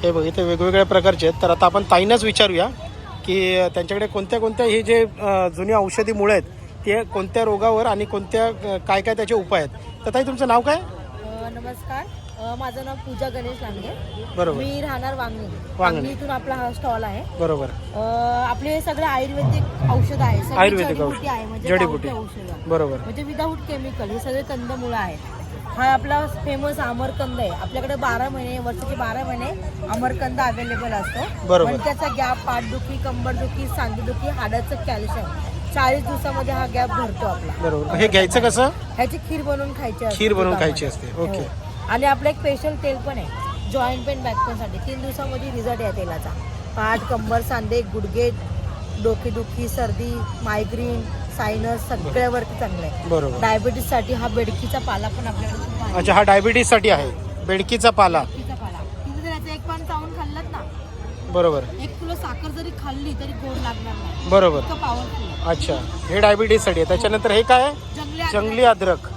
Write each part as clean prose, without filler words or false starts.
हे बघ इथे वेगवेगळ्या प्रकारचे आहेत. तर आता आपण ताईंनाच विचारूया की त्यांच्याकडे कोणत्या कोणत्या हे जे जुनी औषधी मुळे आहेत ते कोणत्या रोगावर आणि कोणत्या काय काय त्याचे उपाय आहेत. तर ताई तुमचं नाव काय? नमस्कार, माझं नाव पूजा गणेश लांडगे. बरोबर. मी राहणार वांगणी इथून आपला हा स्टॉल आहे. बरोबर. आपले हे सगळे आयुर्वेदिक औषध आहे. आयुर्वेदिक औषध आहे म्हणजे जडीबुटी. औषध बरोबर. म्हणजे विदाऊट केमिकल. हे सगळे कंदमुळं आहेत. हा आपला फेमस अमरकंद आहे. आपल्याकडे 12 महिने वर्षाचे 12 महिने अमरकंद अवेलेबल असतो. बरोबर. मणक्याचा गॅप, पाठदुखी, कंबरदुखी, सांधेदुखी, हाडाचं कॅल्शियम 40 दिवसामध्ये हा गॅप भरतो आपला. बरोबर. हे घ्यायचं कसं? ह्याची खीर बनवून खायची असते. खीर बनवून खायची असते. ओके. आणि आपलं एक स्पेशल तेल पण आहे जॉईंट पेन बॅक पेनसाठी. 3 दिवसामध्ये रिझल्ट आहे तेलाचा. पाठ, कंबर, सांधे, गुडघे, डोकेदुखी, सर्दी, मायग्रेन, सायनस सगळ्यावरती चांगलं आहे. बरोबर. डायबिटीससाठी हा बेडकीचा पाला पण आपल्याकडे खूप आहे. अच्छा, हा डायबिटीससाठी आहे बेडकीचा पाला. बेडकीचा पाला तुम्ही जर याचं एक पान चावून खाल्लात ना, बरोबर, 1 किलो साखर जरी खाल्ली तरी गोड लागणार नाही. बरोबर. इतकं पॉवरफुल. अच्छा, हे डायबिटीससाठी आहे. त्याच्यानंतर हे काय आहे? जंगली अद्रक.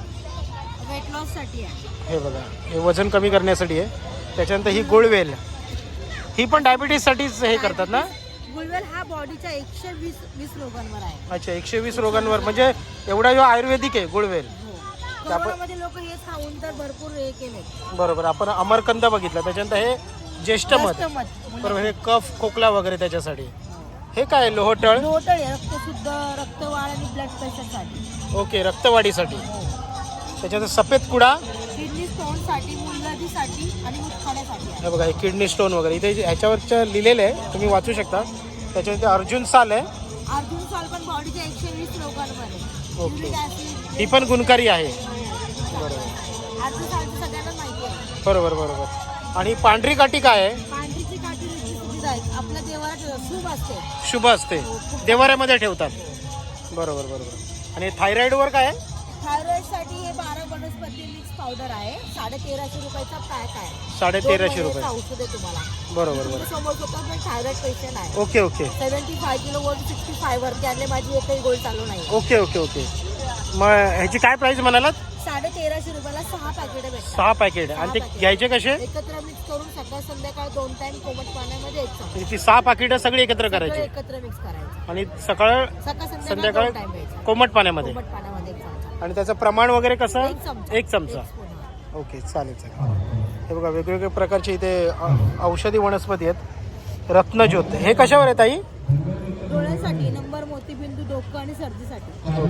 वेट लॉस साठी आहे. हे बघा, हे वजन कमी करण्यासाठी आहे. त्याच्यानंतर ही गुळवेल, ही पण डायबिटीससाठीच हे करतात ना? गुळवेल हा बॉडीच्या 120 रोगांवर आहे. अच्छा, 120 रोगांवर. म्हणजे एवढा जो आयुर्वेदिक आहे गुळवेल. कोरोनामध्ये लोक हेच खाऊन तर भरपूर हे केले. बरोबर. आपण अमरकंद बघितला. त्याच्यानंतर हे ज्येष्ठ मध. बरोबर. हे कफ खोकला वगैरे त्याच्यासाठी. हे काय? लोहटळ. लोहटळ रक्तशुद्ध, रक्तवाढ आणि ब्लड प्रेशरसाठी. ओके, रक्तवाढीसाठी. त्याच्यानंतर सफेद कुडा, किडनी स्टोन साठी, मुलगीसाठी आणि मुतखड्यासाठी. हे बघा, हे किडनी स्टोन वगैरे इथे ह्याच्यावरचं लिहिलेलं आहे, तुम्ही वाचू शकता. त्याच्यानंतर अर्जुन साल आहे. अर्जुन साल पण बॉडीच्या 120 रोगांवर आहे. ओके. ही पण गुणकारी आहे. बरोबर. अर्जुन साल सगळ्यांना माहिती आहे. बरोबर बरोबर. आणि पांढरी काठी काय आहे? पांढरीची काठी सुविधा आहे. आपल्या देवाला शुभ असते. शुभ असते, देवाऱ्यामध्ये ठेवतात. बरोबर बरोबर. आणि थायरॉइडवर काय आहे? थायरॉइड साठी हे 12 वनस्पती मिक्स पावडर आहे. 1350 रुपयाचा पॅक आहे. 1350 रुपये. औषध आहे तुम्हाला. बरोबर बरोबर. समोर होता पण थायरॉइड पेशंट आहे. Okay okay. 75 किलो वर 65 वरती आणले. माझी एकही गोळी चालू नाही. Okay okay okay. मग ह्याची काय प्राइस म्हणालात? 1350 रुपयाला 6 पॅकेट भेटतात. 6 पॅकेट. आणि ते घ्यायचे कसे? एकत्र मिक्स करून सकाळ संध्याकाळ 2 टाइम कोमट पाण्यामध्ये एक ती 6 पाकिटं सगळी एकत्र करायची एकत्र मिक्स करायचं. आणि सकाळ सकाळ संध्याकाळ 2 टाइम घ्यायचं कोमट पाण्यामध्ये. कोमट पाण्यामध्ये 1 चमचा. आणि त्याचं प्रमाण वगैरे कसं? 1 चमचा. 1 चमचा. ओके, चालेल चालेल. हे बघा, वेगवेगळे प्रकारचे इथे औषधी वनस्पती आहेत. रत्नज्योत. हे कशावर आहे ताई? डोळ्यासाठी, नंबर, मोतीबिंदू, डोकं आणि सर्दीसाठी.